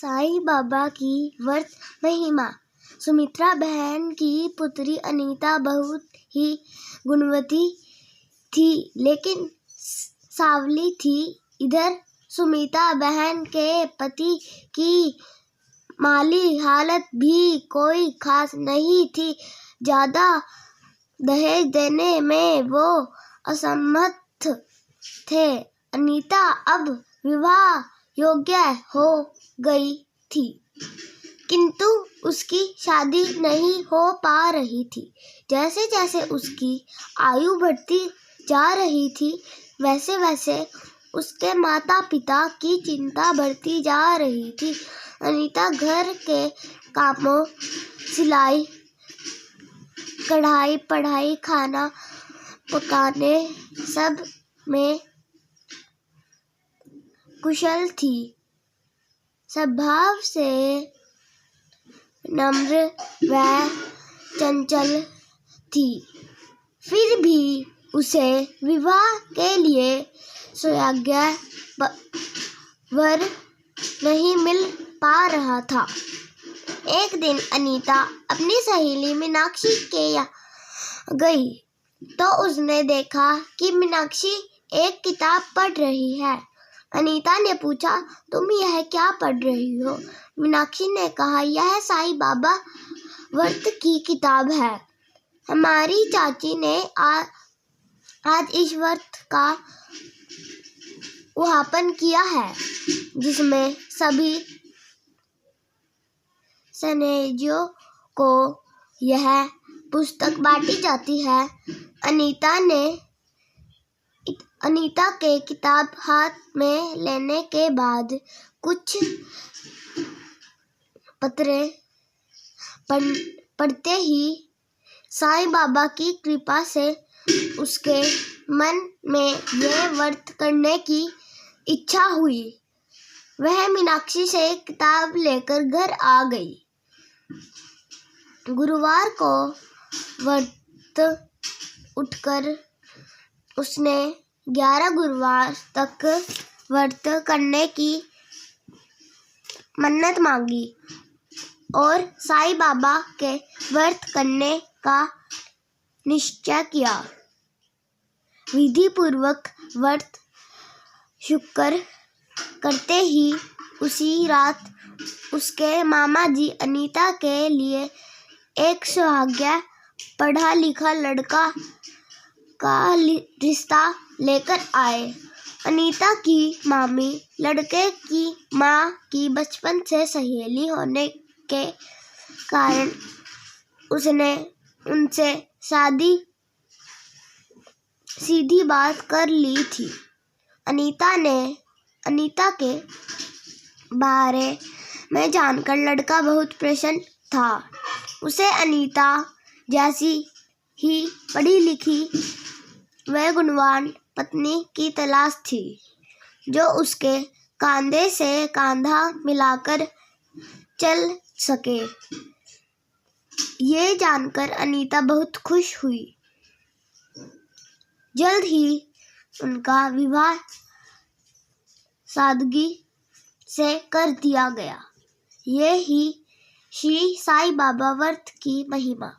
साईं बाबा की व्रत महिमा। सुमित्रा बहन की पुत्री अनीता बहुत ही गुणवती थी, लेकिन सांवली थी। इधर सुमित्रा बहन के पति की माली हालत भी कोई खास नहीं थी। ज्यादा दहेज देने में वो असमर्थ थे। अनीता अब विवाह योग्य हो गई थी, किंतु उसकी शादी नहीं हो पा रही थी। जैसे जैसे उसकी आयु बढ़ती जा रही थी, वैसे वैसे उसके माता पिता की चिंता बढ़ती जा रही थी। अनीता घर के कामों, सिलाई, कढ़ाई, पढ़ाई, खाना पकाने सब में कुशल थी। स्वभाव से नम्र व चंचल थी। फिर भी उसे विवाह के लिए सुयोग्य वर नहीं मिल पा रहा था। एक दिन अनीता अपनी सहेली मीनाक्षी के यहाँ गई तो उसने देखा कि मीनाक्षी एक किताब पढ़ रही है। अनीता ने पूछा, तुम यह क्या पढ़ रही हो? मीनाक्षी ने कहा, यह साईं बाबा व्रत की किताब है। हमारी चाची ने आज इस व्रत का उद्यापन किया है, जिसमें सभी सन्यासियों को यह पुस्तक बांटी जाती है। अनीता के किताब हाथ में लेने के बाद कुछ पत्रे पढ़ते ही साईं बाबा की कृपा से उसके मन में यह व्रत करने की इच्छा हुई। वह मीनाक्षी से किताब लेकर घर आ गई। गुरुवार को व्रत उठकर उसने 11 गुरुवार तक व्रत करने की मन्नत मांगी और साईं बाबा के व्रत करने का निश्चय किया। विधि पूर्वक व्रत शुरू करते ही उसी रात उसके मामा जी अनीता के लिए एक सुहागन पढ़ा लिखा लड़का का रिश्ता लेकर आए। अनीता की मामी लड़के की माँ की बचपन से सहेली होने के कारण उसने उनसे सीधी बात कर ली थी। अनीता के बारे में जानकर लड़का बहुत प्रसन्न था। उसे अनीता जैसी ही पढ़ी लिखी व गुणवान पत्नी की तलाश थी, जो उसके कंधे से कंधा मिलाकर चल सके। ये जानकर अनीता बहुत खुश हुई। जल्द ही उनका विवाह सादगी से कर दिया गया। ये ही श्री साईं बाबा व्रत की महिमा।